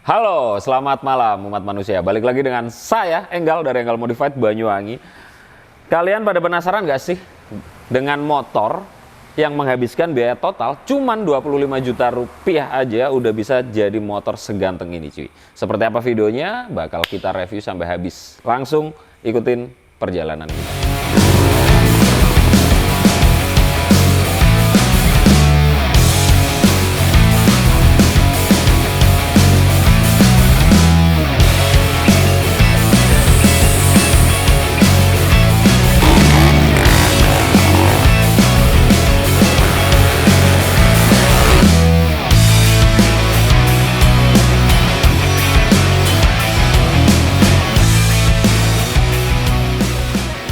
Halo, selamat malam umat manusia. Balik lagi dengan saya, Enggal dari Enggal Modified Banyuwangi. Kalian pada penasaran gak sih dengan motor yang menghabiskan biaya total cuman 25 juta rupiah aja udah bisa jadi motor seganteng ini cuy. Seperti apa videonya? Bakal kita review sampai habis. Langsung ikutin perjalanan kita.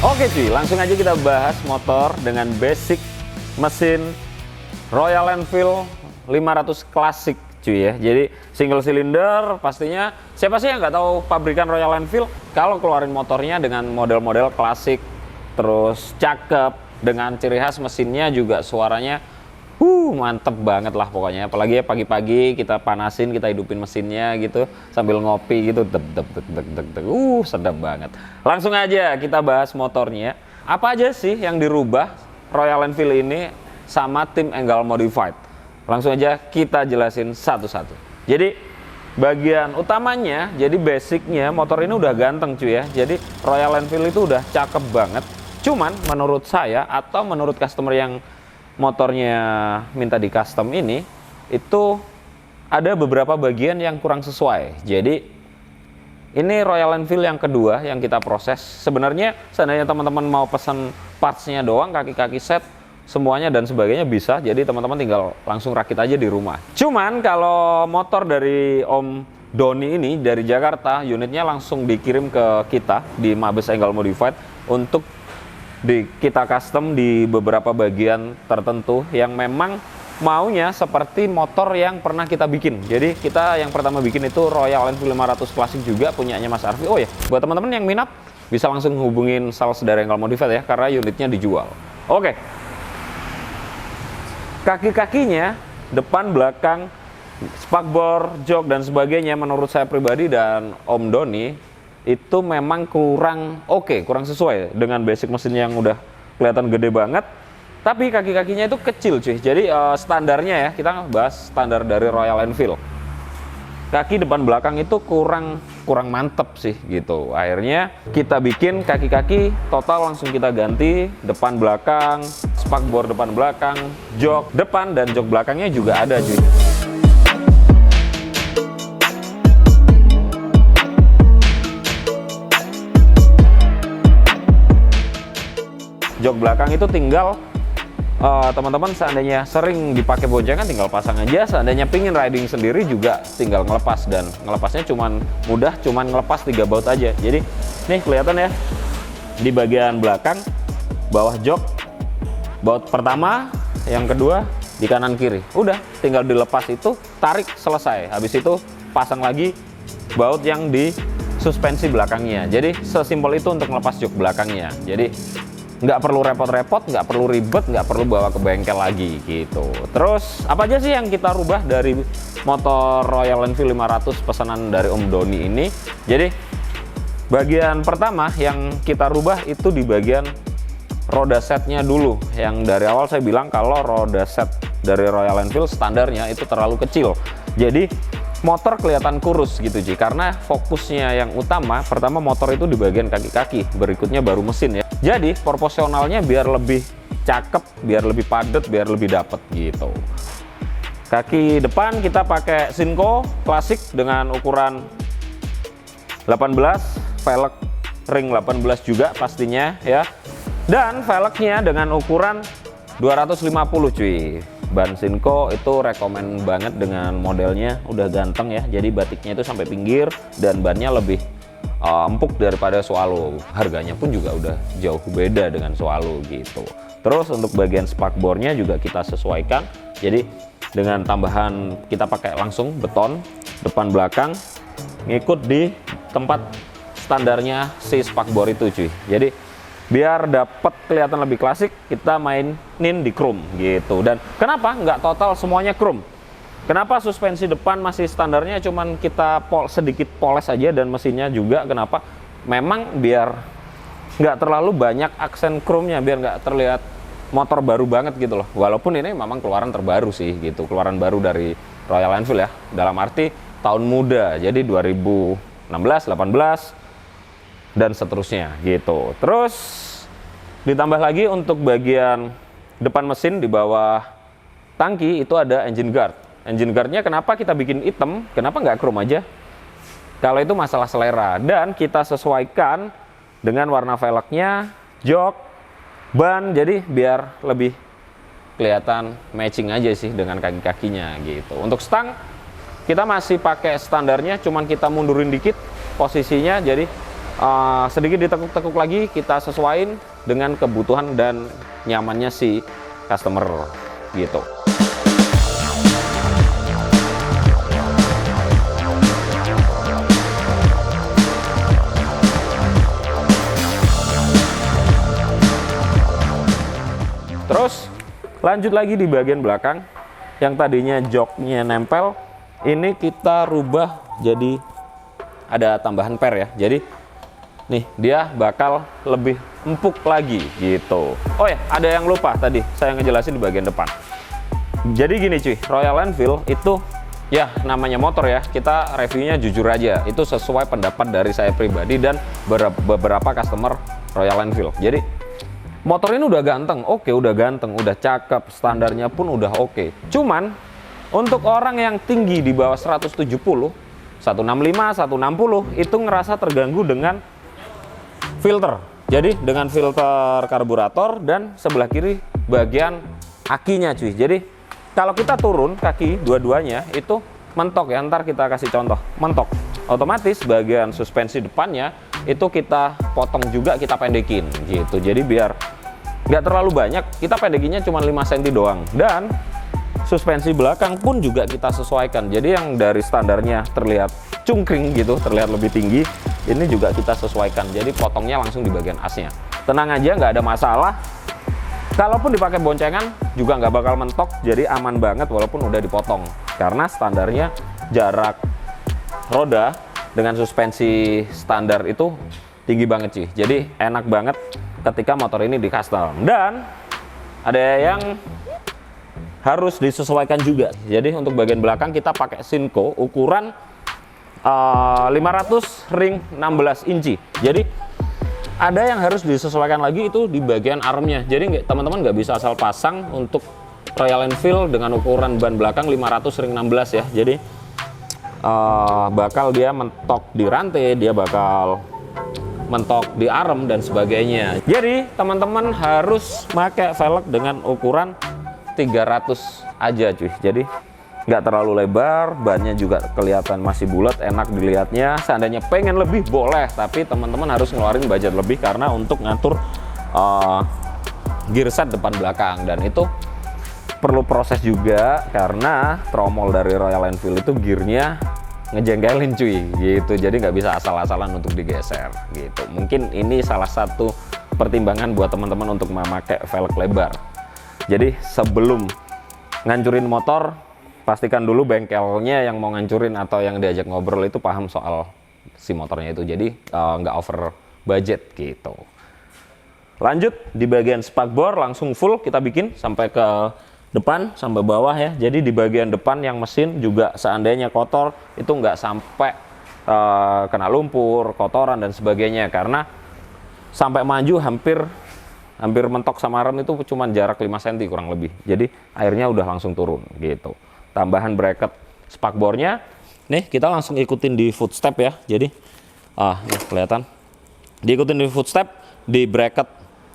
Oke cuy, langsung aja kita bahas motor dengan basic mesin Royal Enfield 500 Classic cuy ya. Jadi single cylinder pastinya. Siapa sih yang nggak tahu pabrikan Royal Enfield? Kalau keluarin motornya dengan model-model klasik, terus cakep, dengan ciri khas mesinnya juga suaranya mantep banget lah pokoknya. Apalagi ya pagi-pagi kita panasin, kita hidupin mesinnya gitu sambil ngopi gitu, sedap banget. Langsung aja kita bahas motornya. Apa aja sih yang dirubah Royal Enfield ini sama tim Enggal Modified? Langsung aja kita jelasin satu-satu. Jadi bagian utamanya, jadi basicnya motor ini udah ganteng cuy ya. Jadi Royal Enfield itu udah cakep banget. Cuman menurut saya atau menurut customer yang motornya minta di custom ini, itu ada beberapa bagian yang kurang sesuai. Jadi ini Royal Enfield yang kedua yang kita proses. Sebenarnya seandainya teman-teman mau pesan partsnya doang, kaki-kaki set semuanya dan sebagainya bisa. Jadi teman-teman tinggal langsung rakit aja di rumah. Cuman kalau motor dari Om Doni ini dari Jakarta, unitnya langsung dikirim ke kita di Mabes Enggal Modified untuk kita custom di beberapa bagian tertentu yang memang maunya seperti motor yang pernah kita bikin. Jadi kita yang pertama bikin itu Royal Enfield 500 Classic juga punyanya Mas Arfi. Oh ya, buat teman-teman yang minat bisa langsung hubungin sales dari Enggal Modified ya, karena unitnya dijual. Oke. Kaki-kakinya, depan, belakang, spakbor, jok dan sebagainya menurut saya pribadi dan Om Doni itu memang kurang kurang sesuai dengan basic mesin yang udah kelihatan gede banget. Tapi kaki-kakinya itu kecil cuy. Jadi standarnya ya, kita bahas standar dari Royal Enfield. Kaki depan belakang itu kurang mantep sih gitu. Akhirnya kita bikin kaki-kaki total langsung kita ganti, depan belakang, spakbor depan belakang, jok depan dan jok belakangnya juga ada cuy. Jok belakang itu tinggal teman-teman seandainya sering dipakai boncengan tinggal pasang aja, seandainya pingin riding sendiri juga tinggal ngelepas, dan ngelepasnya cuman mudah, cuman ngelepas 3 baut aja. Jadi nih kelihatan ya di bagian belakang bawah jok, baut pertama, yang kedua di kanan kiri, udah tinggal dilepas itu, tarik, selesai. Habis itu pasang lagi baut yang di suspensi belakangnya. Jadi sesimpel itu untuk ngelepas jok belakangnya. Jadi nggak perlu repot-repot, nggak perlu ribet, nggak perlu bawa ke bengkel lagi gitu. Terus apa aja sih yang kita rubah dari motor Royal Enfield 500 pesanan dari Om Doni ini? Jadi bagian pertama yang kita rubah itu di bagian roda setnya dulu. Yang dari awal saya bilang kalau roda set dari Royal Enfield standarnya itu terlalu kecil. Jadi motor kelihatan kurus gitu Ji, karena fokusnya yang utama pertama motor itu di bagian kaki-kaki, berikutnya baru mesin ya. Jadi proporsionalnya biar lebih cakep, biar lebih padat, biar lebih dapet gitu. Kaki depan kita pakai Sinco klasik dengan ukuran 18, velg ring 18 juga pastinya ya. Dan velgnya dengan ukuran 250 cuy. Ban Sinco itu rekomen banget dengan modelnya, udah ganteng ya. Jadi batiknya itu sampai pinggir dan bannya lebih empuk daripada Swallow. Harganya pun juga udah jauh beda dengan Swallow gitu. Terus untuk bagian spakbornya juga kita sesuaikan. Jadi dengan tambahan kita pakai langsung beton depan belakang, ngikut di tempat standarnya si spakbor itu cuy. Jadi biar dapat kelihatan lebih klasik, kita mainin di chrome gitu. Dan kenapa nggak total semuanya chrome? Kenapa suspensi depan masih standarnya cuman kita sedikit poles aja, dan mesinnya juga kenapa? Memang biar nggak terlalu banyak aksen chrome-nya, biar nggak terlihat motor baru banget gitu loh. Walaupun ini memang keluaran terbaru sih gitu, keluaran baru dari Royal Enfield ya, dalam arti tahun muda, jadi 2016, 18 dan seterusnya gitu. Terus ditambah lagi untuk bagian depan mesin di bawah tangki itu ada engine guard. Engine guardnya kenapa kita bikin hitam, kenapa nggak chrome aja? Kalau itu masalah selera, dan kita sesuaikan dengan warna velgnya, jok, ban, jadi biar lebih kelihatan matching aja sih dengan kaki-kakinya gitu. Untuk stang kita masih pakai standarnya, cuman kita mundurin dikit posisinya, jadi sedikit ditekuk-tekuk lagi, kita sesuaiin dengan kebutuhan dan nyamannya si customer gitu. Terus lanjut lagi di bagian belakang, yang tadinya joknya nempel, ini kita rubah jadi ada tambahan per ya. Jadi nih dia bakal lebih empuk lagi gitu. Oh ya, ada yang lupa tadi saya ngejelasin di bagian depan. Jadi gini cuy, Royal Enfield itu ya namanya motor ya, kita reviewnya jujur aja, itu sesuai pendapat dari saya pribadi dan beberapa customer Royal Enfield. Jadi motor ini udah ganteng, oke, udah ganteng, udah cakep, standarnya pun udah oke. Cuman untuk orang yang tinggi di bawah 170, 165, 160 itu ngerasa terganggu dengan filter. Jadi dengan filter karburator dan sebelah kiri bagian akinya cuy. Jadi kalau kita turun kaki dua-duanya itu mentok ya, ntar kita kasih contoh, mentok. Otomatis bagian suspensi depannya itu kita potong juga, kita pendekin gitu. Jadi biar nggak terlalu banyak, kita pendekinnya cuma 5 cm doang. Dan suspensi belakang pun juga kita sesuaikan. Jadi yang dari standarnya terlihat cungkring gitu, terlihat lebih tinggi, ini juga kita sesuaikan. Jadi potongnya langsung di bagian asnya. Tenang aja, nggak ada masalah. Kalaupun dipakai boncengan juga nggak bakal mentok, jadi aman banget walaupun udah dipotong. Karena standarnya jarak roda dengan suspensi standar itu tinggi banget sih. Jadi enak banget ketika motor ini di custom. Dan ada yang harus disesuaikan juga. Jadi untuk bagian belakang kita pakai Sinco ukuran 500 ring 16 inci. Jadi ada yang harus disesuaikan lagi itu di bagian armnya. Jadi teman-teman nggak bisa asal pasang untuk Royal Enfield dengan ukuran ban belakang 500 ring 16 ya. Jadi bakal dia mentok di rantai, dia bakal mentok di arm dan sebagainya. Jadi teman-teman harus pakai velg dengan ukuran 300 aja cuy. Jadi nggak terlalu lebar, bannya juga kelihatan masih bulat, enak dilihatnya. Seandainya pengen lebih boleh, tapi teman-teman harus ngeluarin budget lebih karena untuk ngatur gear set depan belakang, dan itu perlu proses juga karena tromol dari Royal Enfield itu gearnya ngejengkelin cuy gitu. Jadi nggak bisa asal-asalan untuk digeser gitu. Mungkin ini salah satu pertimbangan buat teman-teman untuk memakai velg lebar. Jadi sebelum ngancurin motor, pastikan dulu bengkelnya yang mau ngancurin atau yang diajak ngobrol itu paham soal si motornya itu. Jadi nggak over budget gitu. Lanjut di bagian spakbor langsung full kita bikin sampai ke depan sampai bawah ya. Jadi di bagian depan yang mesin juga seandainya kotor itu nggak sampai kena lumpur, kotoran dan sebagainya, karena sampai maju hampir mentok sama rem itu cuma jarak 5 cm kurang lebih. Jadi airnya udah langsung turun gitu. Tambahan bracket spakbornya nih kita langsung ikutin di footstep ya. Jadi nih kelihatan diikutin di footstep di bracket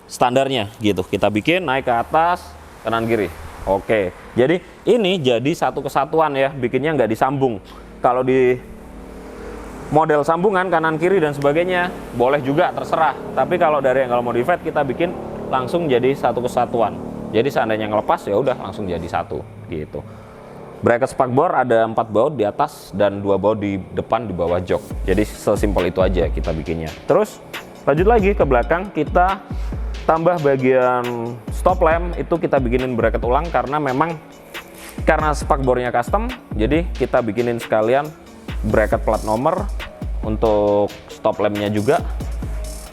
standarnya gitu. Kita bikin naik ke atas kanan kiri. Oke, jadi ini jadi satu kesatuan ya, bikinnya nggak disambung. Kalau di model sambungan kanan kiri dan sebagainya boleh juga, terserah. Tapi kalau dari angle modified kita bikin langsung jadi satu kesatuan. Jadi seandainya ngelepas ya udah langsung jadi satu gitu. Bracket spakbor ada 4 baut di atas dan 2 baut di depan di bawah jok. Jadi sesimpel itu aja kita bikinnya. Terus lanjut lagi ke belakang, kita tambah bagian stop lamp itu kita bikinin bracket ulang karena memang karena spakbornya custom, jadi kita bikinin sekalian bracket plat nomor untuk stop lampnya juga,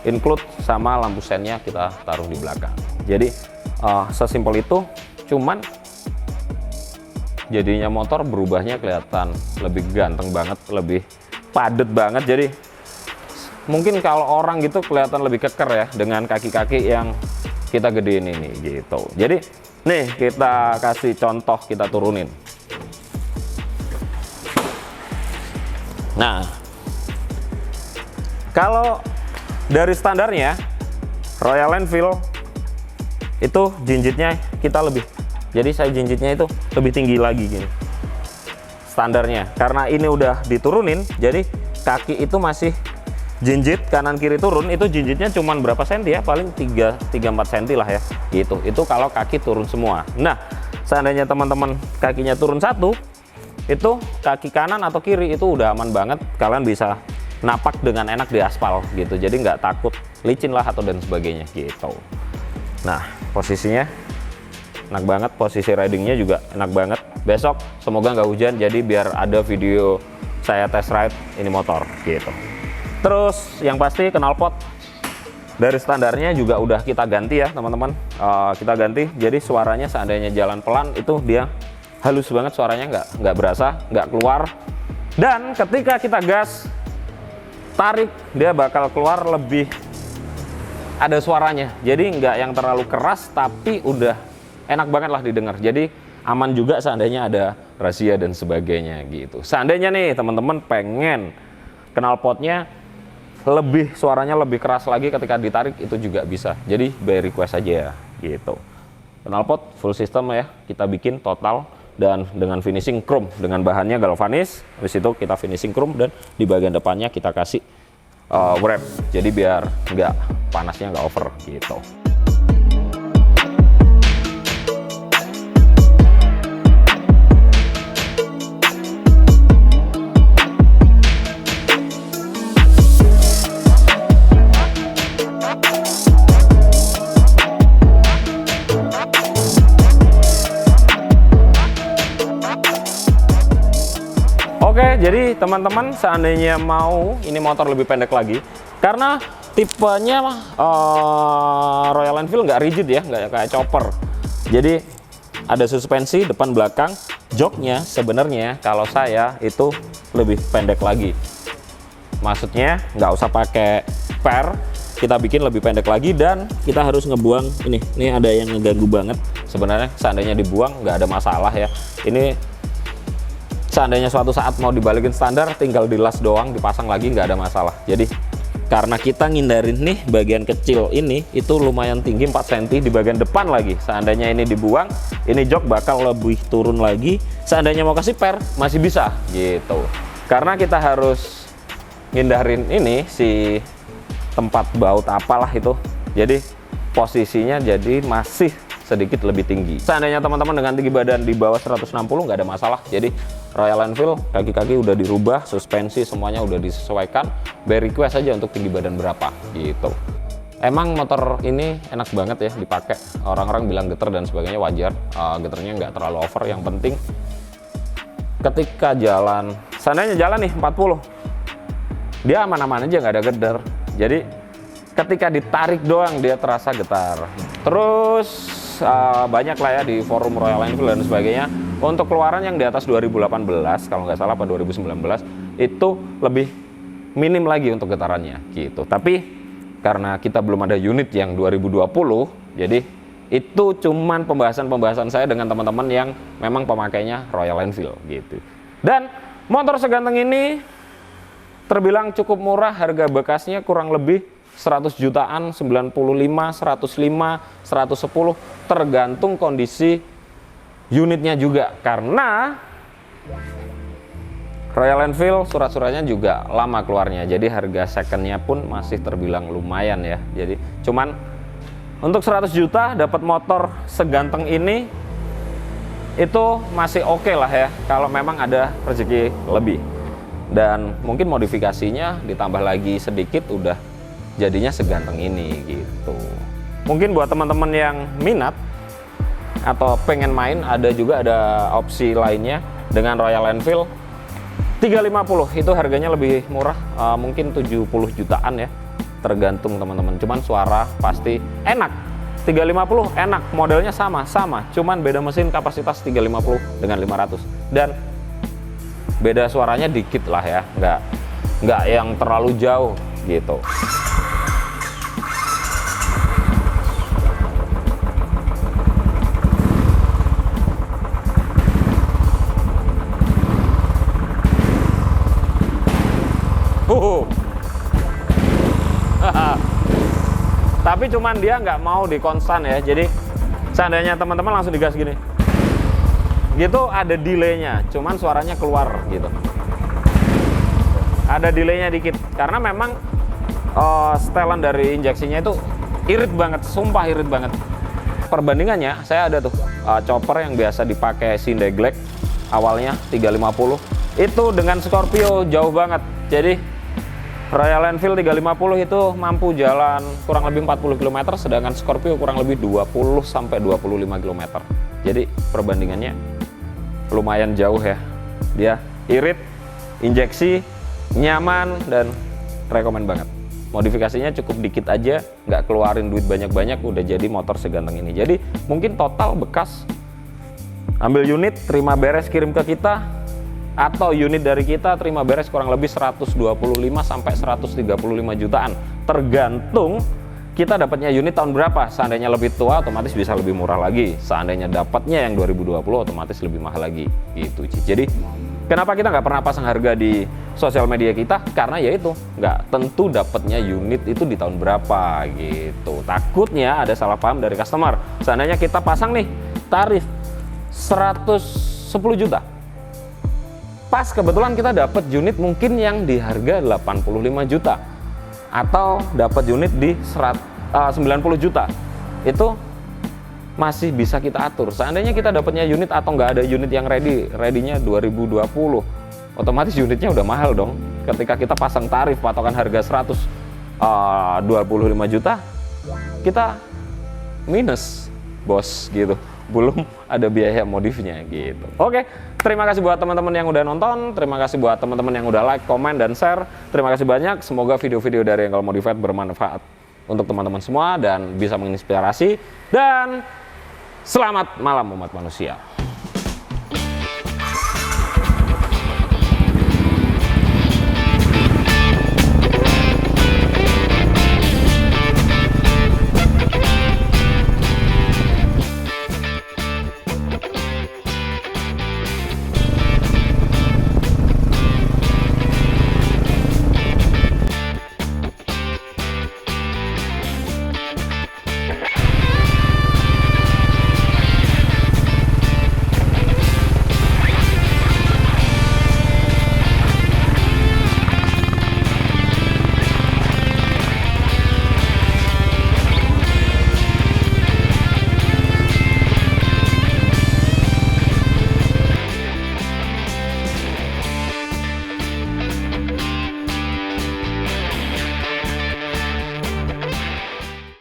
include sama lampu sennya kita taruh di belakang. Jadi sesimpel itu, cuman jadinya motor berubahnya kelihatan lebih ganteng banget, lebih padat banget. Jadi mungkin kalau orang gitu kelihatan lebih keker ya dengan kaki-kaki yang kita gedein ini gitu. Jadi nih kita kasih contoh, kita turunin. Nah, kalau dari standarnya Royal Enfield itu jinjitnya kita lebih, jadi saya jinjitnya itu lebih tinggi lagi gini standarnya, karena ini udah diturunin. Jadi kaki itu masih jinjit kanan kiri turun, itu jinjitnya cuman berapa senti ya, paling 3-4 senti lah ya gitu. Itu kalau kaki turun semua. Nah, seandainya teman-teman kakinya turun satu, itu kaki kanan atau kiri itu udah aman banget, kalian bisa napak dengan enak di aspal gitu. Jadi nggak takut licin lah atau dan sebagainya gitu. Nah, posisinya enak banget, posisi ridingnya juga enak banget. Besok semoga nggak hujan, jadi biar ada video saya test ride ini motor gitu. Terus yang pasti knalpot dari standarnya juga udah kita ganti ya teman-teman. Kita ganti, jadi suaranya seandainya jalan pelan itu dia halus banget, suaranya nggak berasa, nggak keluar. Dan ketika kita gas tarik, dia bakal keluar lebih ada suaranya. Jadi nggak yang terlalu keras, tapi udah enak banget lah didengar. Jadi aman juga seandainya ada razia dan sebagainya gitu. Seandainya nih teman-teman pengen knalpotnya lebih, suaranya lebih keras lagi ketika ditarik, itu juga bisa. Jadi by request aja ya gitu. Knalpot full system ya, kita bikin total dan dengan finishing chrome, dengan bahannya galvanis. Habis itu kita finishing chrome dan di bagian depannya kita kasih wrap. Jadi biar nggak panasnya nggak over gitu. Oke, jadi teman-teman seandainya mau ini motor lebih pendek lagi, karena tipenya Royal Enfield nggak rigid ya, nggak kayak chopper. Jadi ada suspensi depan belakang, joknya sebenarnya kalau saya itu lebih pendek lagi. Maksudnya nggak usah pakai per, kita bikin lebih pendek lagi dan kita harus ngebuang ini ada yang ngeganggu banget. Sebenarnya seandainya dibuang nggak ada masalah ya. Ini seandainya suatu saat mau dibalikin standar, tinggal dilas doang, dipasang lagi nggak ada masalah. Jadi karena kita ngindarin nih bagian kecil ini, itu lumayan tinggi 4 cm di bagian depan lagi. Seandainya ini dibuang, ini jok bakal lebih turun lagi. Seandainya mau kasih per, masih bisa gitu. Karena kita harus ngindarin ini si tempat baut apalah itu. Jadi posisinya jadi masih sedikit lebih tinggi. Seandainya teman-teman dengan tinggi badan di bawah 160 nggak ada masalah. Jadi Royal Enfield kaki-kaki udah dirubah, suspensi semuanya udah disesuaikan, by request aja untuk tinggi badan berapa gitu. Emang motor ini enak banget ya dipakai. Orang-orang bilang geter dan sebagainya, wajar. Geternya nggak terlalu over. Yang penting ketika jalan, seandainya jalan nih 40, dia aman-aman aja, nggak ada geter. Jadi ketika ditarik doang dia terasa getar. Terus banyak lah ya di forum Royal Enfield dan sebagainya, untuk keluaran yang di atas 2018 kalau nggak salah apa 2019 itu lebih minim lagi untuk getarannya gitu. Tapi karena kita belum ada unit yang 2020, jadi itu cuman pembahasan saya dengan teman-teman yang memang pemakainya Royal Enfield gitu. Dan motor seganteng ini terbilang cukup murah, harga bekasnya kurang lebih 100 jutaan, 95, 105, 110, tergantung kondisi unitnya juga. Karena Royal Enfield surat-suratnya juga lama keluarnya, jadi harga secondnya pun masih terbilang lumayan ya. Jadi cuman untuk 100 juta dapat motor seganteng ini itu masih oke lah ya, kalau memang ada rezeki lebih. Dan mungkin modifikasinya ditambah lagi sedikit udah jadinya seganteng ini gitu. Mungkin buat teman-teman yang minat atau pengen main, ada juga ada opsi lainnya dengan Royal Enfield 350. Itu harganya lebih murah, mungkin 70 jutaan ya, tergantung teman-teman. Cuman suara pasti enak. 350 enak, modelnya sama, cuman beda mesin, kapasitas 350 dengan 500, dan beda suaranya dikit lah ya, nggak yang terlalu jauh gitu. Tapi cuman dia nggak mau di konstan ya, jadi seandainya teman-teman langsung digas gini gitu, ada delaynya, cuman suaranya keluar gitu, ada delaynya dikit karena memang setelan dari injeksinya itu irit banget, sumpah irit banget. Perbandingannya saya ada tuh chopper yang biasa dipakai Sindeglek awalnya 350 itu dengan Scorpio jauh banget. Jadi Royal Enfield 350 itu mampu jalan kurang lebih 40 km, sedangkan Scorpio kurang lebih 20 sampai 25 km. Jadi perbandingannya lumayan jauh ya. Dia irit, injeksi, nyaman, dan rekomen banget. Modifikasinya cukup dikit aja, nggak keluarin duit banyak-banyak, udah jadi motor seganteng ini. Jadi mungkin total bekas ambil unit, terima beres, kirim ke kita, atau unit dari kita terima beres kurang lebih 125 sampai 135 jutaan, tergantung kita dapatnya unit tahun berapa. Seandainya lebih tua otomatis bisa lebih murah lagi, seandainya dapatnya yang 2020 otomatis lebih mahal lagi gitu. Jadi kenapa kita nggak pernah pasang harga di sosial media kita, karena ya itu nggak tentu dapatnya unit itu di tahun berapa gitu. Takutnya ada salah paham dari customer. Seandainya kita pasang nih tarif 110 juta, pas kebetulan kita dapat unit mungkin yang di harga 85 juta atau dapat unit di 90 juta, itu masih bisa kita atur. Seandainya kita dapatnya unit atau nggak ada unit yang ready-nya 2020, otomatis unitnya udah mahal dong. Ketika kita pasang tarif patokan harga 125 juta, kita minus bos gitu, belum ada biaya modifnya gitu. Oke, terima kasih buat teman-teman yang udah nonton, terima kasih buat teman-teman yang udah like, komen, dan share. Terima kasih banyak, semoga video-video dari Engkel Modified bermanfaat untuk teman-teman semua dan bisa menginspirasi. Dan selamat malam umat manusia.